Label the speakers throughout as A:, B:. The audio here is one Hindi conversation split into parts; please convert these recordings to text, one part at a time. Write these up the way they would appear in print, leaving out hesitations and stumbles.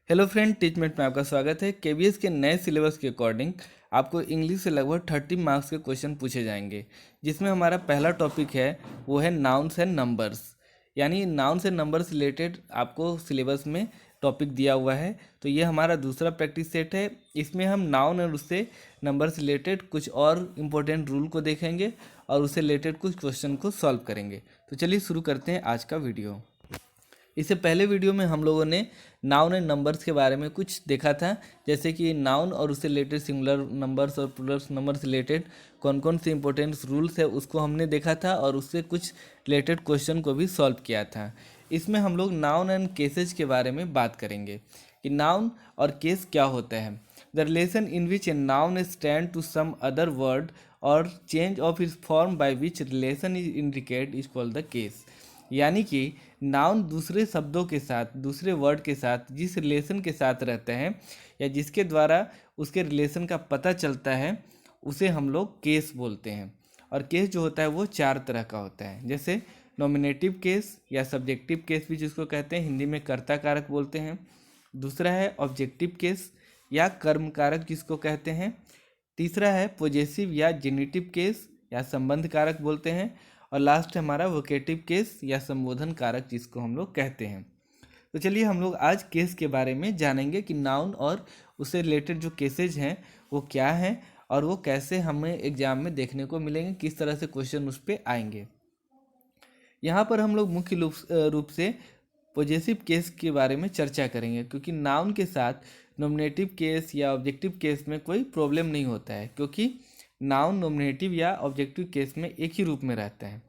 A: हेलो फ्रेंड, टीचमेंट में आपका स्वागत है। केबीएस के नए सिलेबस के अकॉर्डिंग आपको इंग्लिश से लगभग 30 मार्क्स के क्वेश्चन पूछे जाएंगे, जिसमें हमारा पहला टॉपिक है वो है नाउन्स एंड नंबर्स। यानी नाउन्स एंड नंबर्स रिलेटेड आपको सिलेबस में टॉपिक दिया हुआ है। तो ये हमारा दूसरा प्रैक्टिस सेट है। इसमें हम नाउन और उससे नंबर से रिलेटेड कुछ और इम्पोर्टेंट रूल को देखेंगे और उससे रिलेटेड कुछ क्वेश्चन को सॉल्व करेंगे। तो चलिए शुरू करते हैं आज का वीडियो। इससे पहले वीडियो में हम लोगों ने नाउन एंड नंबर्स के बारे में कुछ देखा था, जैसे कि नाउन और उससे रिलेटेड सिंगुलर नंबर्स और प्लूरल नंबर्स रिलेटेड कौन कौन से इंपॉर्टेंट रूल्स है उसको हमने देखा था और उससे कुछ रिलेटेड क्वेश्चन को भी सॉल्व किया था। इसमें हम लोग नाउन एंड केसेज के बारे में बात करेंगे कि नाउन और केस क्या होता है। The relation in which a noun stand to some other word और change of its form by which relation is indicate is called the case. यानी कि नाउन दूसरे शब्दों के साथ, दूसरे वर्ड के साथ जिस रिलेशन के साथ रहते हैं या जिसके द्वारा उसके रिलेशन का पता चलता है उसे हम लोग केस बोलते हैं। और केस जो होता है वो चार तरह का होता है, जैसे नॉमिनेटिव केस या सब्जेक्टिव केस भी जिसको कहते हैं, हिंदी में कर्ता कारक बोलते हैं। दूसरा है ऑब्जेक्टिव केस या कर्म कारक जिसको कहते हैं। तीसरा है पॉजेसिव या जेनिटिव केस या संबंध कारक बोलते हैं। और लास्ट है हमारा वोकेटिव केस या संबोधन कारक जिसको हम लोग कहते हैं। तो चलिए हम लोग आज केस के बारे में जानेंगे कि नाउन और उससे रिलेटेड जो केसेज हैं वो क्या हैं और वो कैसे हमें एग्जाम में देखने को मिलेंगे, किस तरह से क्वेश्चन उस पर आएंगे। यहाँ पर हम लोग मुख्य रूप से पॉजेसिव केस के बारे में चर्चा करेंगे, क्योंकि नाउन के साथ नॉमिनेटिव केस या ऑब्जेक्टिव केस में कोई प्रॉब्लम नहीं होता है, क्योंकि नाउन नॉमिनेटिव या ऑब्जेक्टिव केस में एक ही रूप में रहता है।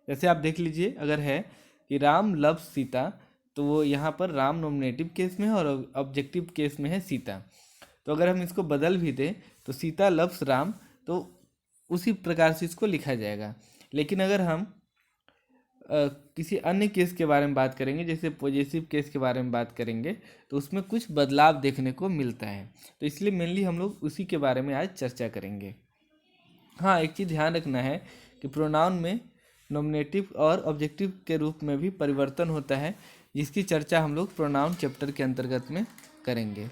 A: जैसे आप देख लीजिए, अगर है कि राम लव्स सीता, तो वो यहाँ पर राम नॉमिनेटिव केस में है और ऑब्जेक्टिव केस में है सीता। तो अगर हम इसको बदल भी दें तो सीता लव्स राम, तो उसी प्रकार से इसको लिखा जाएगा। लेकिन अगर हम किसी अन्य केस के बारे में बात करेंगे, जैसे पॉजेसिव केस के बारे में बात करेंगे, तो उसमें कुछ बदलाव देखने को मिलता है। तो इसलिए मेनली हम लोग उसी के बारे में आज चर्चा करेंगे। हाँ, एक चीज़ ध्यान रखना है कि प्रोनाउन में नॉमिनेटिव और ऑब्जेक्टिव के रूप में भी परिवर्तन होता है, जिसकी चर्चा हम लोग प्रोनाउन चैप्टर के अंतर्गत में करेंगे।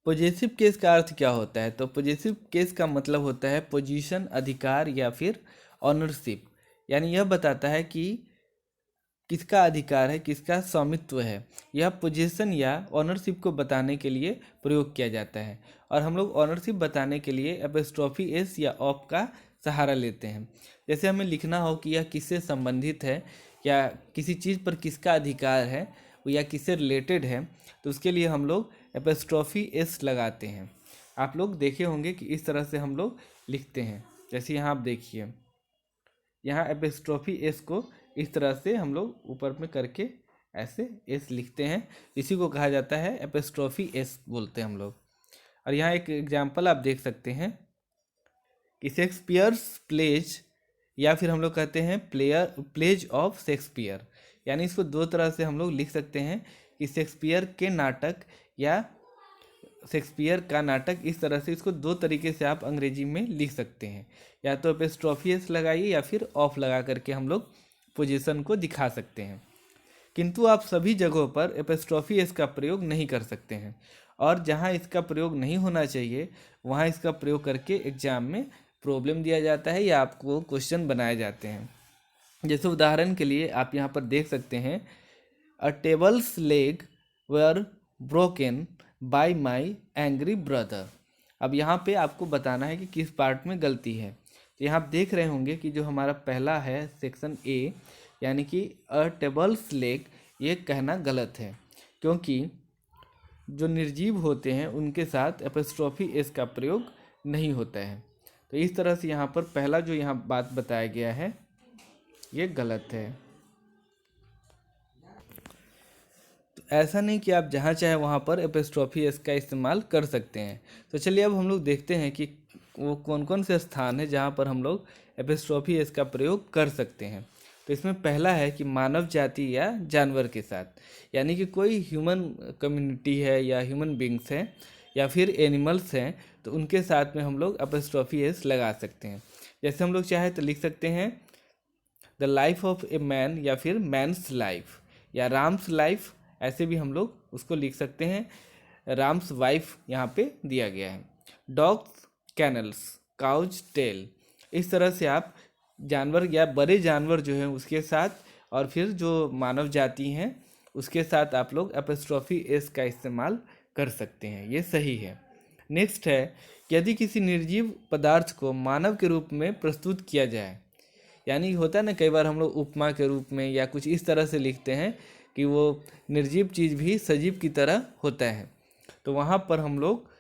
A: पॉजेसिव केस का अर्थ क्या होता है? तो पॉजेसिव केस का मतलब होता है पोजीशन, अधिकार या फिर ऑनरशिप। यानी यह बताता है कि किसका अधिकार है, किसका स्वामित्व है। यह पोजीशन या ऑनरशिप को बताने के लिए प्रयोग किया जाता है। और हम लोग ऑनरशिप बताने के लिए एपोस्ट्रोफी एस या ऑफ का सहारा लेते हैं। जैसे हमें लिखना हो कि यह किससे संबंधित है या किसी चीज़ पर किसका अधिकार है या किससे रिलेटेड है, तो उसके लिए हम लोग एपोस्ट्रोफी एस लगाते हैं। आप लोग देखे होंगे कि इस तरह से हम लोग लिखते हैं। जैसे यहाँ आप देखिए, यहाँ एपोस्ट्रोफी एस को इस तरह से हम लोग ऊपर में करके ऐसे एस लिखते हैं। इसी को कहा जाता है एपोस्ट्रोफी एस बोलते हैं हम लोग। और यहाँ एक एग्जाम्पल आप देख सकते हैं कि शेक्सपियर्स प्लेज, या फिर हम लोग कहते हैं प्लेज ऑफ शेक्सपियर। यानी इसको दो तरह से हम लोग लिख सकते हैं कि शेक्सपियर के नाटक या शेक्सपियर का नाटक। इस तरह से इसको दो तरीके से आप अंग्रेजी में लिख सकते हैं, या तो एपोस्ट्रोफी एस लगाइए या फिर ऑफ लगा करके हम लोग पोजीशन को दिखा सकते हैं। किंतु आप सभी जगहों पर एपोस्ट्रोफी एस का प्रयोग नहीं कर सकते हैं, और जहां इसका प्रयोग नहीं होना चाहिए वहां इसका प्रयोग करके एग्जाम में प्रॉब्लम दिया जाता है या आपको क्वेश्चन बनाए जाते हैं। जैसे उदाहरण के लिए आप यहाँ पर देख सकते हैं, a tables leg were broken by my angry brother. अब यहाँ पे आपको बताना है कि किस पार्ट में गलती है। तो यहाँ आप देख रहे होंगे कि जो हमारा पहला है सेक्शन ए, यानी कि अ टेबल्स लेग, ये कहना गलत है, क्योंकि जो निर्जीव होते हैं उनके साथ एपोस्ट्रोफी एस का प्रयोग नहीं होता है। तो इस तरह से यहाँ पर पहला जो यहाँ बात बताया गया है ये गलत है। तो ऐसा नहीं कि आप जहाँ चाहे वहाँ पर एपोस्ट्रोफी एस का इस्तेमाल कर सकते हैं। तो चलिए अब हम लोग देखते हैं कि वो कौन कौन से स्थान है जहाँ पर हम लोग एपोस्ट्रोफी एस का प्रयोग कर सकते हैं। तो इसमें पहला है कि मानव जाति या जानवर के साथ, यानी कि कोई ह्यूमन कम्युनिटी है या ह्यूमन बींग्स हैं या फिर एनिमल्स हैं, तो उनके साथ में हम लोग एपोस्ट्रोफी एस लगा सकते हैं। जैसे हम लोग चाहे तो लिख सकते हैं the life of a man, या फिर मैन्स लाइफ, या राम्स लाइफ ऐसे भी हम लोग उसको लिख सकते हैं। राम्स वाइफ यहाँ पे दिया गया है। डॉग्स कैनल्स, काउज टेल, इस तरह से आप जानवर या बड़े जानवर जो हैं उसके साथ और फिर जो मानव जाति हैं उसके साथ आप लोग एपोस्ट्रोफी एस का इस्तेमाल कर सकते हैं, ये सही है। नेक्स्ट है, यदि किसी निर्जीव पदार्थ को मानव के रूप में प्रस्तुत किया जाए, यानी होता है ना कई बार हम लोग उपमा के रूप में या कुछ इस तरह से लिखते हैं कि वो निर्जीव चीज़ भी सजीव की तरह होता है, तो वहाँ पर हम लोग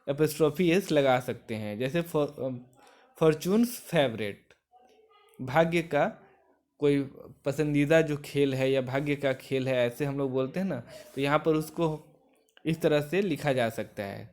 A: एपोस्ट्रोफी एस लगा सकते हैं। जैसे फॉर्चून्स फेवरेट, भाग्य का कोई पसंदीदा जो खेल है या भाग्य का खेल है, ऐसे हम लोग बोलते हैं ना, तो यहाँ पर उसको इस तरह से लिखा जा सकता है।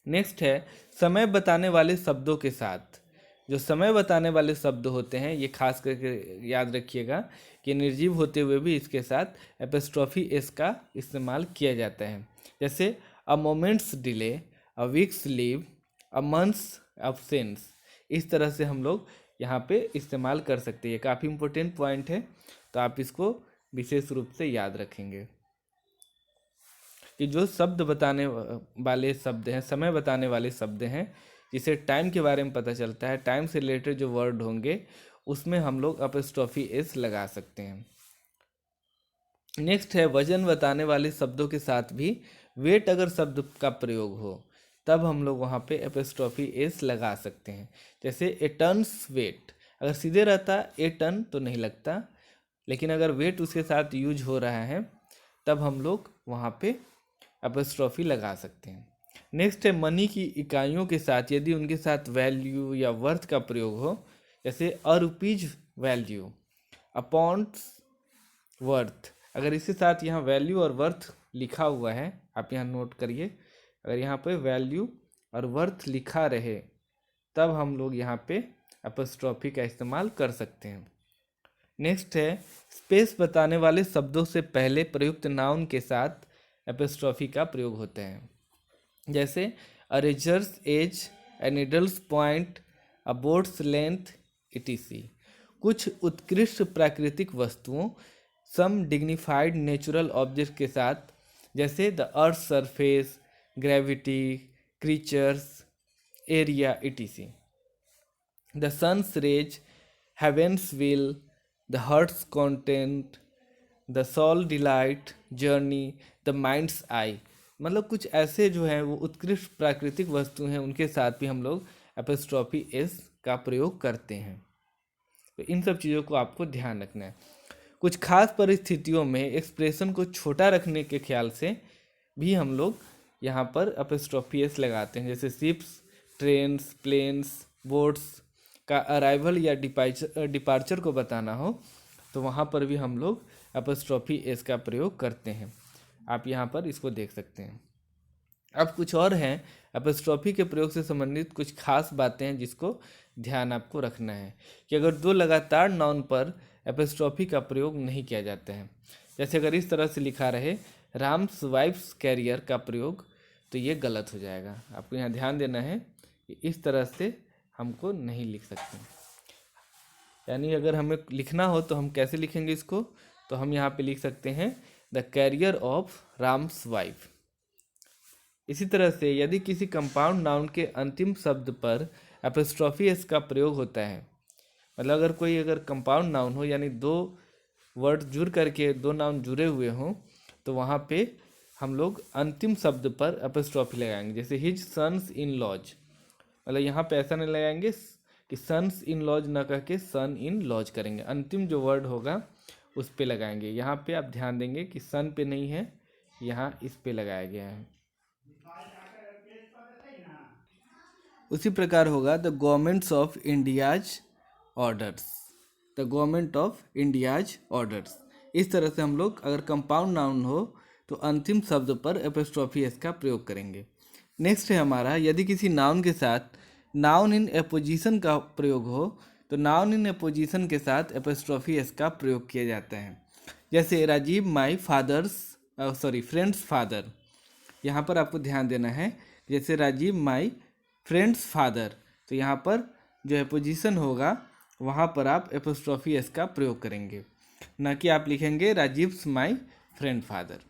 A: नेक्स्ट है, समय बताने वाले शब्दों के साथ। जो समय बताने वाले शब्द होते हैं ये खास करके याद रखिएगा कि निर्जीव होते हुए भी इसके साथ एपोस्ट्रोफी एस का इस्तेमाल किया जाता है। जैसे अ moments delay, a weeks leave, a months absence, इस तरह से हम लोग यहाँ पे इस्तेमाल कर सकते हैं। ये काफ़ी इम्पोर्टेंट पॉइंट है, तो आप इसको विशेष रूप से याद रखेंगे कि जो शब्द बताने वाले शब्द हैं, समय बताने वाले शब्द हैं, जिसे टाइम के बारे में पता चलता है, टाइम से रिलेटेड जो वर्ड होंगे उसमें हम लोग एपोस्ट्रोफी एस लगा सकते हैं। नेक्स्ट है, वजन बताने वाले शब्दों के साथ भी वेट अगर शब्द का प्रयोग हो तब हम लोग वहाँ पे एपोस्ट्रोफी एस लगा सकते हैं। जैसे ए टन्स वेट, अगर सीधे रहता ए टन तो नहीं लगता, लेकिन अगर वेट उसके साथ यूज हो रहा है तब हम लोग वहाँ पे एपोस्ट्रोफी लगा सकते हैं। नेक्स्ट है, मनी की इकाइयों के साथ यदि उनके साथ वैल्यू या वर्थ का प्रयोग हो, जैसे अ रुपीज वैल्यू, अ पाउंड्स वर्थ, अगर इसके साथ यहाँ वैल्यू और वर्थ लिखा हुआ है, आप यहाँ नोट करिए, अगर यहाँ पे वैल्यू और वर्थ लिखा रहे तब हम लोग यहाँ पे एपोस्ट्रोफी का इस्तेमाल कर सकते हैं। नेक्स्ट है, स्पेस बताने वाले शब्दों से पहले प्रयुक्त नाउन के साथ एपोस्ट्रोफी का प्रयोग होता है। जैसे अ रेजर्स एज, ए नीडल्स पॉइंट, अ बोट्स लेंथ, etc। कुछ उत्कृष्ट प्राकृतिक वस्तुओं, सम डिग्निफाइड नेचुरल ऑब्जेक्ट के साथ, जैसे the earth surface, gravity, creatures, area, etc। The sun's rays, heaven's will, the heart's content, the soul delight, journey, the mind's eye, मतलब कुछ ऐसे जो हैं वो उत्कृष्ट प्राकृतिक वस्तु हैं, उनके साथ भी हम लोग एपोस्ट्रोफी एस का प्रयोग करते हैं। तो इन सब चीज़ों को आपको ध्यान रखना है। कुछ खास परिस्थितियों में एक्सप्रेशन को छोटा रखने के ख्याल से भी हम लोग यहाँ पर एपोस्ट्रोफी एस लगाते हैं। जैसे शिप्स, ट्रेन्स, प्लेन्स, बोट्स का अराइवल या डिपार्चर को बताना हो तो वहाँ पर भी हम लोग एपोस्ट्रोफी एस का प्रयोग करते हैं। आप यहाँ पर इसको देख सकते हैं। अब कुछ और हैं एपोस्ट्रोफी के प्रयोग से संबंधित कुछ खास बातें हैं जिसको ध्यान आपको रखना है कि अगर दो लगातार नाउन पर एपोस्ट्रोफी का प्रयोग नहीं किया जाता है, जैसे अगर इस तरह से लिखा रहे राम्स वाइफ्स कैरियर का प्रयोग, तो ये गलत हो जाएगा। आपको यहाँ ध्यान देना है कि इस तरह से हमको नहीं लिख सकते। यानी अगर हमें लिखना हो तो हम कैसे लिखेंगे इसको, तो हम यहाँ पे लिख सकते हैं the carrier of Ram's wife. इसी तरह से यदि किसी कंपाउंड नाउन के अंतिम शब्द पर एपोस्ट्रोफी एस का प्रयोग होता है, मतलब अगर कंपाउंड नाउन हो यानी दो वर्ड जुड़ करके दो नाउन जुड़े हुए हों, तो वहाँ पे हम लोग अंतिम शब्द पर एपोस्ट्रोफी लगाएंगे। जैसे हिज सन्स इन लॉज, मतलब यहाँ पे ऐसा नहीं लगाएंगे कि सन्स इन लॉज ना कह के सन इन लॉज करेंगे, अंतिम जो वर्ड होगा उस पे लगाएंगे। यहाँ पे आप ध्यान देंगे कि सन पे नहीं है, यहाँ इस पे लगाया गया है। उसी प्रकार होगा the governments of India's orders, the government of India's orders. इस तरह से हम लोग अगर कंपाउंड नाउन हो तो अंतिम शब्द पर एपोस्ट्रोफी एस का प्रयोग करेंगे। नेक्स्ट है हमारा, यदि किसी नाउन के साथ नाउन इन एपोजिशन का प्रयोग हो तो नाउन इन एपोजिशन के साथ एपोस्ट्रोफी एस का प्रयोग किया जाता है। जैसे राजीव माई फ्रेंड्स फादर, यहाँ पर आपको ध्यान देना है, जैसे राजीव माई फ्रेंड्स फादर, तो यहाँ पर जो एपोजिशन होगा वहाँ पर आप एपोस्ट्रोफी एस का प्रयोग करेंगे, ना कि आप लिखेंगे राजीव्स माई फ्रेंड फादर।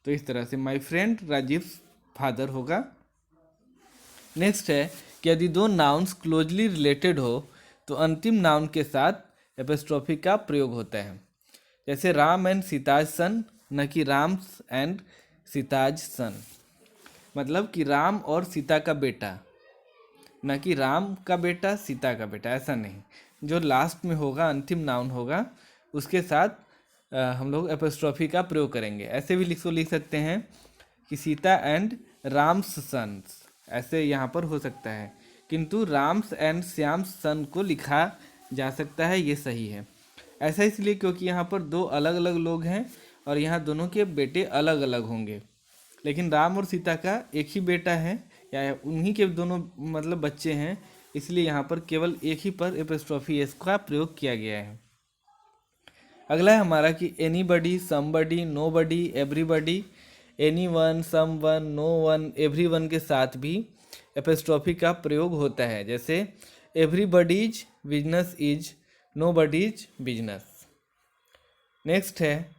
A: तो इस तरह से माई फ्रेंड राजीव फादर होगा। नेक्स्ट है कि यदि दो नाउन्स क्लोजली रिलेटेड हो तो अंतिम नाउन के साथ एपोस्ट्रोफी का प्रयोग होता है। जैसे राम एंड सीताज सन, न कि राम्स एंड सीताज सन। मतलब कि राम और सीता का बेटा, न कि राम का बेटा सीता का बेटा, ऐसा नहीं। जो लास्ट में होगा अंतिम नाउन होगा उसके साथ हम लोग एपोस्ट्रोफी का प्रयोग करेंगे। ऐसे भी लिख सकते हैं कि सीता एंड राम्स सन्स, ऐसे यहाँ पर हो सकता है, किंतु राम्स एंड श्याम्स सन को लिखा जा सकता है, ये सही है। ऐसा इसलिए क्योंकि यहाँ पर दो अलग अलग लोग हैं और यहाँ दोनों के बेटे अलग अलग होंगे, लेकिन राम और सीता का एक ही बेटा है या उन्हीं के दोनों मतलब बच्चे हैं, इसलिए यहाँ पर केवल एक ही पर एपोस्ट्रोफी एस का प्रयोग किया गया है। अगला है हमारा कि anybody, somebody, nobody, everybody, anyone, someone, known, everyone के साथ भी एपोस्ट्रोफी का प्रयोग होता है। जैसे everybody's business is nobody's business. Next है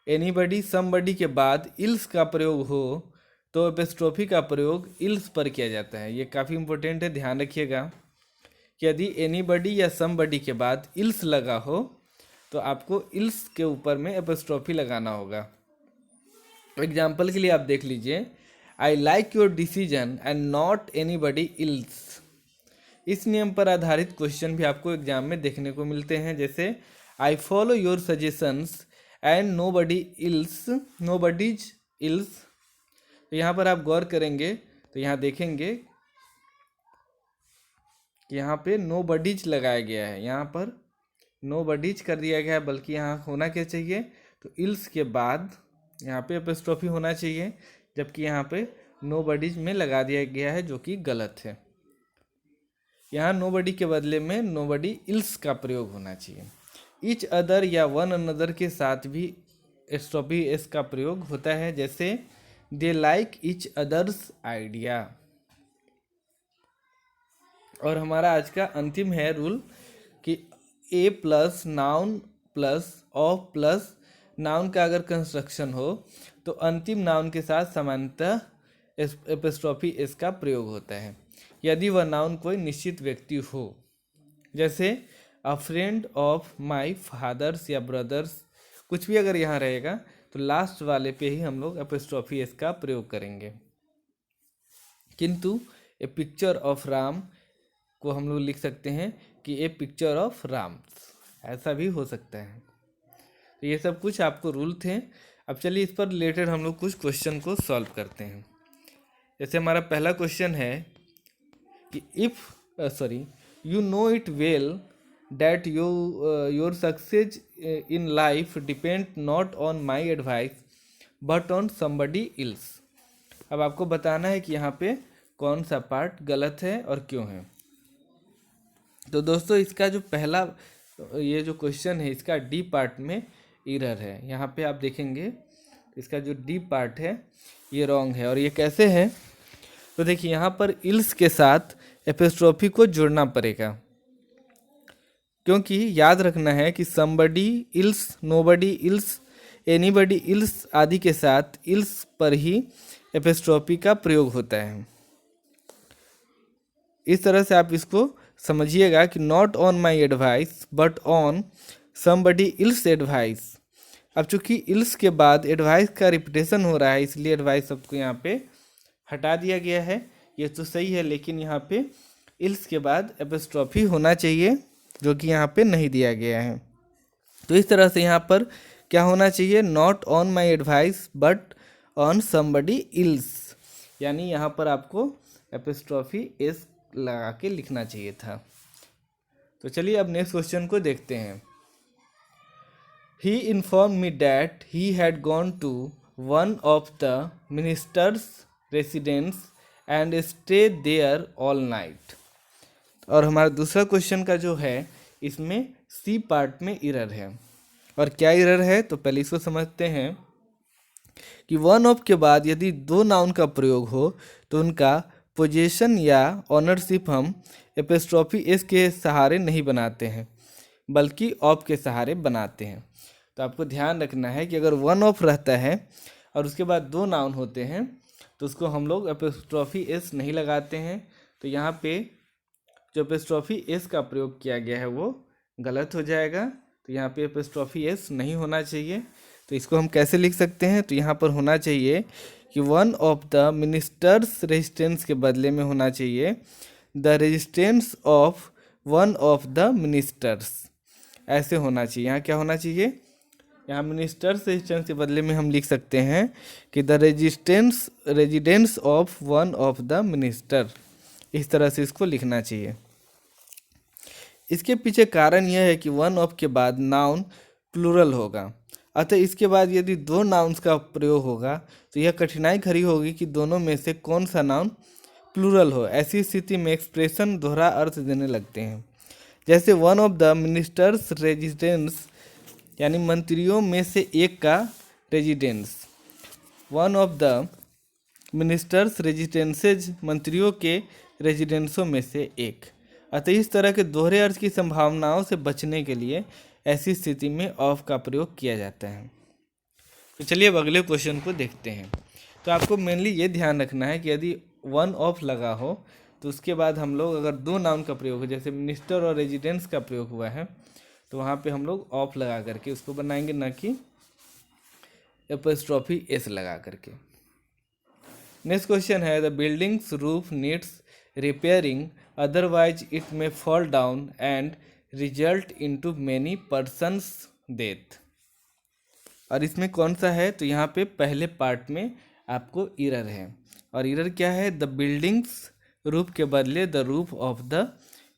A: एनीबडी, समबडी के बाद इल्स का प्रयोग हो तो एपोस्ट्रोफी का प्रयोग इल्स पर किया जाता है। ये काफ़ी इंपॉर्टेंट है, ध्यान रखिएगा कि यदि एनीबडी या समबडी के बाद इल्स लगा हो तो आपको इल्स के ऊपर में एपोस्ट्रोफी लगाना होगा। एग्जाम्पल के लिए आप देख लीजिए, I like your decision and not anybody ills. इस नियम पर आधारित क्वेश्चन भी आपको एग्जाम में देखने को मिलते हैं। जैसे I follow your suggestions and nobody ills, nobody's ills. तो यहाँ पर आप गौर करेंगे तो यहाँ देखेंगे कि यहाँ पे नोबडीज लगाया गया है, यहाँ पर नोबडीज कर दिया गया है, बल्कि यहाँ होना क्या चाहिए, तो इल्स के बाद यहाँ पे एपोस्ट्रोफी होना चाहिए, जबकि यहाँ पे नोबडीज में लगा दिया गया है, जो कि गलत है। यहाँ नोबडी के बदले में नोबडी इल्स का प्रयोग होना चाहिए। ईच अदर या वन अनदर के साथ भी एपोस्ट्रोफी एस का प्रयोग होता है। जैसे they like each others idea. और हमारा आज का अंतिम है रूल कि a plus noun plus of plus noun का अगर कंस्ट्रक्शन हो तो अंतिम नाउन के साथ सामान्यतः एपोस्ट्रोफी एस का प्रयोग होता है यदि वह नाउन कोई निश्चित व्यक्ति हो। जैसे अ फ्रेंड ऑफ माई फादर्स या ब्रदर्स, कुछ भी अगर यहाँ रहेगा तो लास्ट वाले पे ही हम लोग एपोस्ट्रोफी एस का प्रयोग करेंगे। किंतु ए पिक्चर ऑफ राम को हम लोग लिख सकते हैं कि ए पिक्चर ऑफ राम, ऐसा भी हो सकता है। तो ये सब कुछ आपको रूल थे। अब चलिए इस पर रिलेटेड हम लोग कुछ क्वेश्चन को सॉल्व करते हैं। जैसे हमारा पहला क्वेश्चन है कि if you know it well that your success in life depend not on my advice but on somebody ills. अब आपको बताना है कि यहाँ पे कौन सा पार्ट गलत है और क्यों है। तो दोस्तों इसका जो पहला ये जो क्वेश्चन है इसका डी पार्ट में एरर है। यहाँ पे आप देखेंगे इसका जो डी पार्ट है ये रॉन्ग है। और ये कैसे है, तो देखिए यहाँ पर इल्स के साथ एपोस्ट्रोफी को जोड़ना पड़ेगा, क्योंकि याद रखना है कि somebody ills, nobody ills, anybody ills आदि के साथ इल्स पर ही एपोस्ट्रोफी का प्रयोग होता है। इस तरह से आप इसको समझिएगा कि not on my advice but on somebody ills advice. अब चूंकि इल्स के बाद एडवाइस का रिपीटेशन हो रहा है इसलिए एडवाइस सबको यहाँ पे हटा दिया गया है। ये तो सही है, लेकिन यहाँ पे इल्स के बाद एपोस्ट्रोफी होना चाहिए, जो कि यहाँ पे नहीं दिया गया है। तो इस तरह से यहाँ पर क्या होना चाहिए, not on my advice but on somebody ills, यानी यहाँ पर आपको एपोस्ट्रोफी एस लगा के लिखना चाहिए था। तो चलिए अब नेक्स्ट क्वेश्चन को देखते हैं। He inform me that he had gone to one of the ministers residence and stay there all night. और हमारा दूसरा क्वेश्चन का जो है इसमें सी पार्ट में एरर है। और क्या एरर है तो पहले इसको समझते हैं कि वन ऑफ के बाद यदि दो नाउन का प्रयोग हो तो उनका पोजीशन या ऑनरशिप हम एपोस्ट्रोफी एस के सहारे नहीं बनाते हैं, बल्कि ऑफ के सहारे बनाते हैं। तो आपको ध्यान रखना है कि अगर वन ऑफ रहता है और उसके बाद दो नाउन होते हैं तो उसको हम लोग एपोस्ट्रॉफी एस नहीं लगाते हैं। तो यहाँ पे जो एपोस्ट्रॉफी एस का प्रयोग किया गया है वो गलत हो जाएगा। तो यहाँ पे एपोस्ट्रॉफी एस नहीं होना चाहिए। तो इसको हम कैसे लिख सकते हैं, तो यहाँ पर होना चाहिए कि one of the ministers resistance के बदले में होना चाहिए the resistance of one of the ministers, ऐसे होना चाहिए। यहाँ क्या होना चाहिए, यहाँ मिनिस्टर्स रेजिस्टेंस के बदले में हम लिख सकते हैं कि the residence of one of the minister, इस तरह से इसको लिखना चाहिए। इसके पीछे कारण यह है कि वन ऑफ के बाद नाउन प्लूरल होगा, अतः इसके बाद यदि दो नाउन्स का प्रयोग होगा तो यह कठिनाई खड़ी होगी कि दोनों में से कौन सा नाउन प्लूरल हो। ऐसी स्थिति में एक्सप्रेशन दोहरा अर्थ देने लगते हैं। जैसे one of the ministers residence, यानी मंत्रियों में से एक का residence, one of the ministers residences, मंत्रियों के रेजिडेंसों में से एक। अतः इस तरह के दोहरे अर्थ की संभावनाओं से बचने के लिए ऐसी स्थिति में ऑफ का प्रयोग किया जाता है। तो चलिए अब अगले क्वेश्चन को देखते हैं। तो आपको मेनली ये ध्यान रखना है कि यदि वन ऑफ लगा हो तो उसके बाद हम लोग अगर दो नाउन का प्रयोग हो, जैसे मिनिस्टर और रेजिडेंस का प्रयोग हुआ है, तो वहाँ पे हम लोग ऑफ लगा करके उसको बनाएंगे, ना कि एपोस्ट्रॉफी एस लगा करके। नेक्स्ट क्वेश्चन है the buildings roof needs repairing otherwise it may fall down and result into many persons death. और इसमें कौन सा है, तो यहाँ पे पहले पार्ट में आपको इरर है। और इरर क्या है, द बिल्डिंग्स रूफ के बदले the roof of the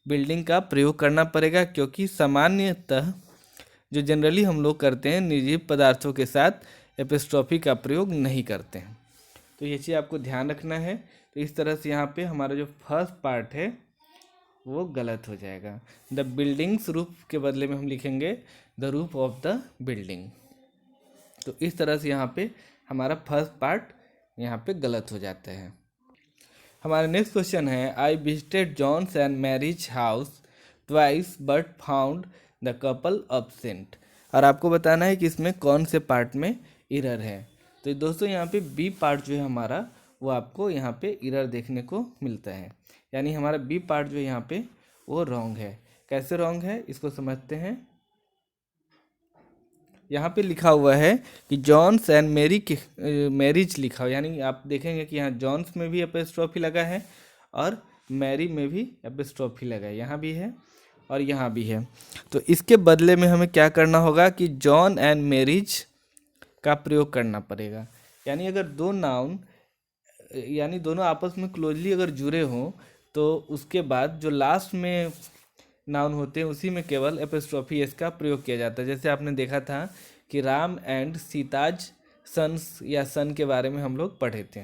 A: building का प्रयोग करना पड़ेगा, क्योंकि सामान्यतः जो जनरली हम लोग करते हैं निर्जीव पदार्थों के साथ एपोस्ट्रॉफी का प्रयोग नहीं करते हैं। तो ये चीज़ आपको ध्यान रखना है। तो इस तरह से यहाँ पे हमारा जो फर्स्ट पार्ट है वो गलत हो जाएगा। द बिल्डिंग्स रूफ के बदले में हम लिखेंगे the roof of the building. तो इस तरह से यहाँ पे हमारा फर्स्ट पार्ट यहाँ पे गलत हो जाता है। हमारा नेक्स्ट क्वेश्चन है I visited John's and Mary's house twice but found the couple absent. और आपको बताना है कि इसमें कौन से पार्ट में इरर है। तो दोस्तों यहाँ पे बी पार्ट जो है हमारा वो आपको यहाँ पे इरर देखने को मिलता है, यानी हमारा बी पार्ट जो है यहाँ पे वो रॉन्ग है। कैसे रॉन्ग है इसको समझते हैं। यहाँ पे लिखा हुआ है कि जॉन्स एंड मेरी के मैरिज लिखा हुआ, यानी आप देखेंगे कि यहाँ जॉन्स में भी एपोस्ट्रॉफी लगा है और मैरी में भी एपोस्ट्रॉफी लगा है, यहाँ भी है और यहाँ भी है। तो इसके बदले में हमें क्या करना होगा कि जॉन एंड मैरिज का प्रयोग करना पड़ेगा। यानी अगर दो नाउन यानी दोनों आपस में क्लोजली अगर जुड़े हों तो उसके बाद जो लास्ट में नाउन होते हैं उसी में केवल एपोस्ट्रॉफी एस का प्रयोग किया जाता है। जैसे आपने देखा था कि राम एंड सीताज सन्स या सन के बारे में हम लोग पढ़े थे।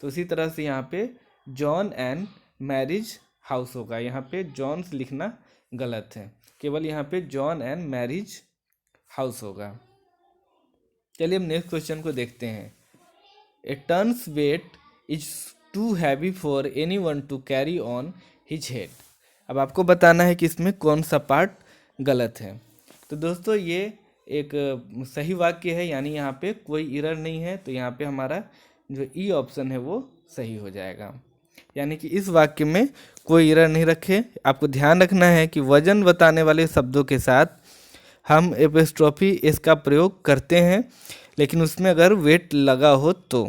A: तो उसी तरह से यहाँ पे जॉन एंड मैरिज हाउस होगा, यहाँ पे जॉन्स लिखना गलत है, केवल यहाँ पे जॉन एंड मैरिज हाउस होगा। चलिए हम नेक्स्ट क्वेश्चन को देखते हैं। A tons weight is too heavy for anyone to carry on his head. अब आपको बताना है कि इसमें कौन सा पार्ट गलत है। तो दोस्तों ये एक सही वाक्य है, यानी यहाँ पे कोई इरर नहीं है। तो यहाँ पे हमारा जो ई ऑप्शन है वो सही हो जाएगा, यानी कि इस वाक्य में कोई इरर नहीं रखे। आपको ध्यान रखना है कि वजन बताने वाले शब्दों के साथ हम एपोस्ट्रॉफी इसका प्रयोग करते हैं, लेकिन उसमें अगर वेट लगा हो तो,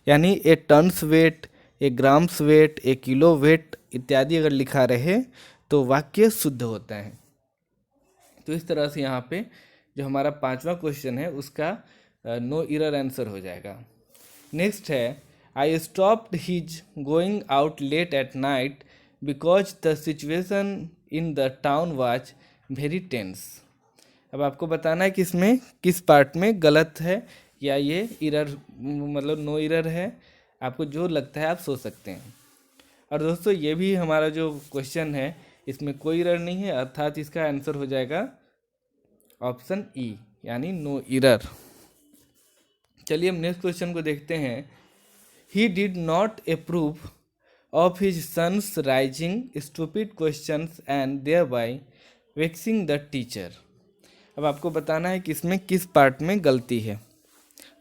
A: यानी ए टन्स वेट, ए ग्राम्स वेट, ए किलो वेट इत्यादि अगर लिखा रहे तो वाक्य शुद्ध होता है। तो इस तरह से यहाँ पे जो हमारा पांचवा क्वेश्चन है उसका नो इरर आंसर हो जाएगा। नेक्स्ट है I stopped his going out late at night because the situation in the town was very tense. अब आपको बताना है कि इसमें किस पार्ट में गलत है या ये इरर मतलब नो इरर है। आपको जो लगता है आप सोच सकते हैं। और दोस्तों ये भी हमारा जो क्वेश्चन है इसमें कोई इरर नहीं है, अर्थात इसका आंसर हो जाएगा ऑप्शन ई, यानी नो इरर। चलिए हम नेक्स्ट क्वेश्चन को देखते हैं। He did not approve of his son's raising stupid questions and thereby vexing the teacher. अब आपको बताना है कि इसमें किस पार्ट में गलती है।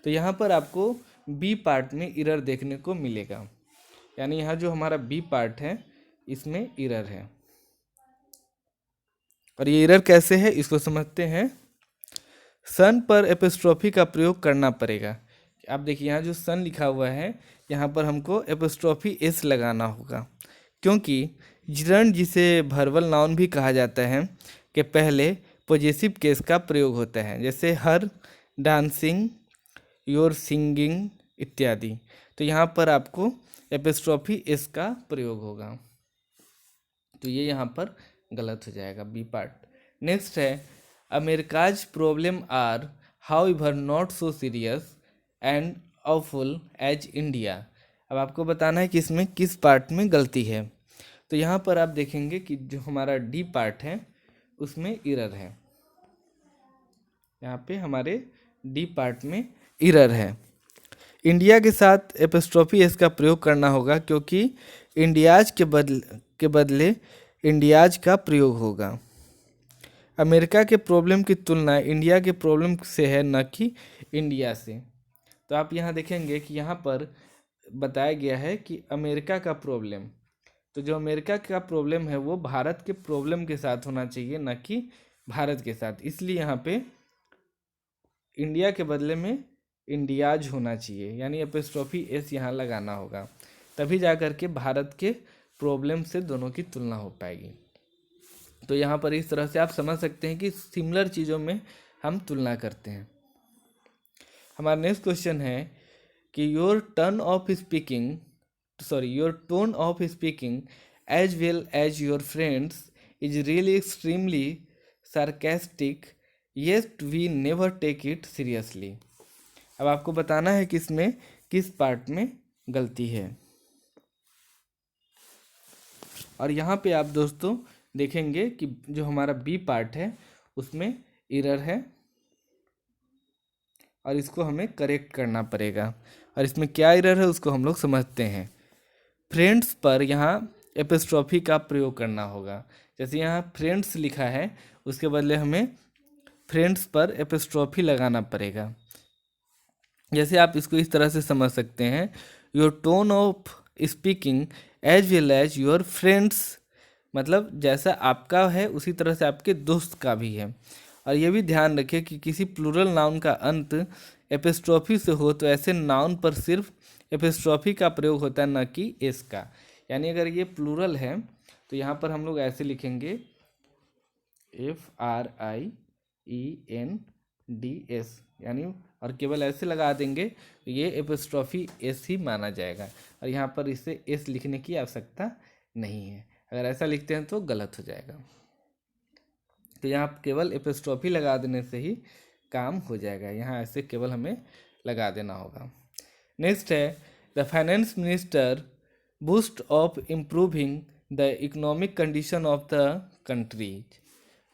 A: तो यहाँ पर आपको बी पार्ट में एरर देखने को मिलेगा, यानी यहाँ जो हमारा बी पार्ट है इसमें एरर है। और ये एरर कैसे है इसको समझते हैं। सन पर एपोस्ट्रोफी का प्रयोग करना पड़ेगा। आप देखिए यहाँ जो सन लिखा हुआ है यहाँ पर हमको एपोस्ट्रोफी एस लगाना होगा, क्योंकि जिरंड जिसे भर्बल नाउन भी कहा जाता है के पहले पॉजेसिव केस का प्रयोग होता है, जैसे हर, डांसिंग, योर सिंगिंग इत्यादि। तो यहाँ पर आपको एपोस्ट्रोफी एस का प्रयोग होगा, तो ये यहाँ पर गलत हो जाएगा बी पार्ट। नेक्स्ट है America's problem are however not so serious and awful as India. अब आपको बताना है कि इसमें किस पार्ट में गलती है। तो यहाँ पर आप देखेंगे कि जो हमारा डी पार्ट है उसमें एरर है, यहाँ पे हमारे डी पार्ट में एरर है। इंडिया के साथ एपोस्ट्रोफी एस का प्रयोग करना होगा, क्योंकि इंडियाज के बदले इंडियाज का प्रयोग होगा। अमेरिका के प्रॉब्लम की तुलना इंडिया के प्रॉब्लम से है, न कि इंडिया से। तो आप यहाँ देखेंगे कि यहाँ पर बताया गया है कि अमेरिका का प्रॉब्लम, तो जो अमेरिका का प्रॉब्लम है वो भारत के प्रॉब्लम के साथ होना चाहिए, न कि भारत के साथ। इसलिए यहाँ पे इंडिया के बदले में इंडियाज होना चाहिए, यानी एपोस्ट्रोफी एस यहाँ लगाना होगा, तभी जा कर के भारत के प्रॉब्लम से दोनों की तुलना हो पाएगी। तो यहाँ पर इस तरह से आप समझ सकते हैं कि सिमिलर चीज़ों में हम तुलना करते हैं। हमारा नेक्स्ट क्वेश्चन है कि your tone of speaking as well as your friends is really extremely sarcastic, yet we never take it seriously. अब आपको बताना है कि इसमें किस पार्ट में गलती है। और यहाँ पे आप दोस्तों देखेंगे कि जो हमारा बी पार्ट है उसमें एरर है और इसको हमें करेक्ट करना पड़ेगा। और इसमें क्या एरर है उसको हम लोग समझते हैं। फ्रेंड्स पर यहाँ एपोस्ट्रोफी का प्रयोग करना होगा, जैसे यहाँ फ्रेंड्स लिखा है उसके बदले हमें फ्रेंड्स पर एपोस्ट्रोफी लगाना पड़ेगा। जैसे आप इसको इस तरह से समझ सकते हैं, your tone of speaking as well as your friends, मतलब जैसा आपका है उसी तरह से आपके दोस्त का भी है। और ये भी ध्यान रखें कि किसी प्लूरल नाउन का अंत एपोस्ट्रोफी से हो तो ऐसे नाउन पर सिर्फ एपोस्ट्रोफी का प्रयोग होता है, न कि एस का। यानी अगर ये प्लूरल है तो यहाँ पर हम लोग ऐसे लिखेंगे FRIENDS, यानी और केवल ऐसे लगा देंगे तो ये एपोस्ट्रोफी एस ही माना जाएगा, और यहाँ पर इसे एस लिखने की आवश्यकता नहीं है। अगर ऐसा लिखते हैं तो गलत हो जाएगा। तो यहाँ केवल एपोस्ट्रोफी लगा देने से ही काम हो जाएगा, यहाँ ऐसे केवल हमें लगा देना होगा। नेक्स्ट है the finance minister boost of improving the economic condition of the countries.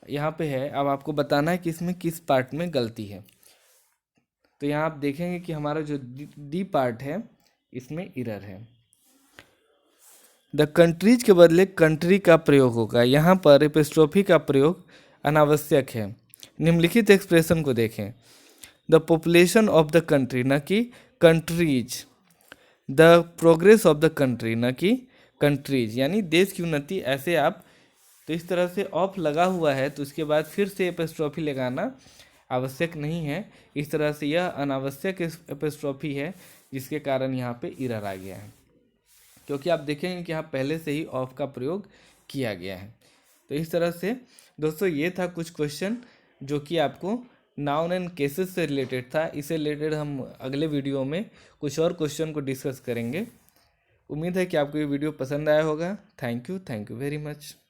A: यहाँ पे है, अब आपको बताना है कि इसमें किस पार्ट में गलती है। तो यहाँ आप देखेंगे कि हमारा जो डी पार्ट है इसमें एरर है। द कंट्रीज के बदले कंट्री का प्रयोग होगा, यहाँ पर एपोस्ट्रोफी का प्रयोग अनावश्यक है। निम्नलिखित एक्सप्रेशन को देखें, the population of the country, न कि countries, the progress of the country, न कि कंट्रीज, यानी देश की उन्नति। ऐसे आप तो इस तरह से ऑफ लगा हुआ है तो उसके बाद फिर से एपोस्ट्रोफी लगाना आवश्यक नहीं है। इस तरह से यह अनावश्यक एपोस्ट्रोफी है जिसके कारण यहाँ पे एरर आ गया है, क्योंकि आप देखेंगे कि यहाँ पहले से ही ऑफ का प्रयोग किया गया है। तो इस तरह से दोस्तों ये था कुछ क्वेश्चन जो कि आपको नाउन एंड केसेस से रिलेटेड था। इससे रिलेटेड हम अगले वीडियो में कुछ और क्वेश्चन को डिस्कस करेंगे। उम्मीद है कि आपको ये वीडियो पसंद आया होगा। Thank you very much.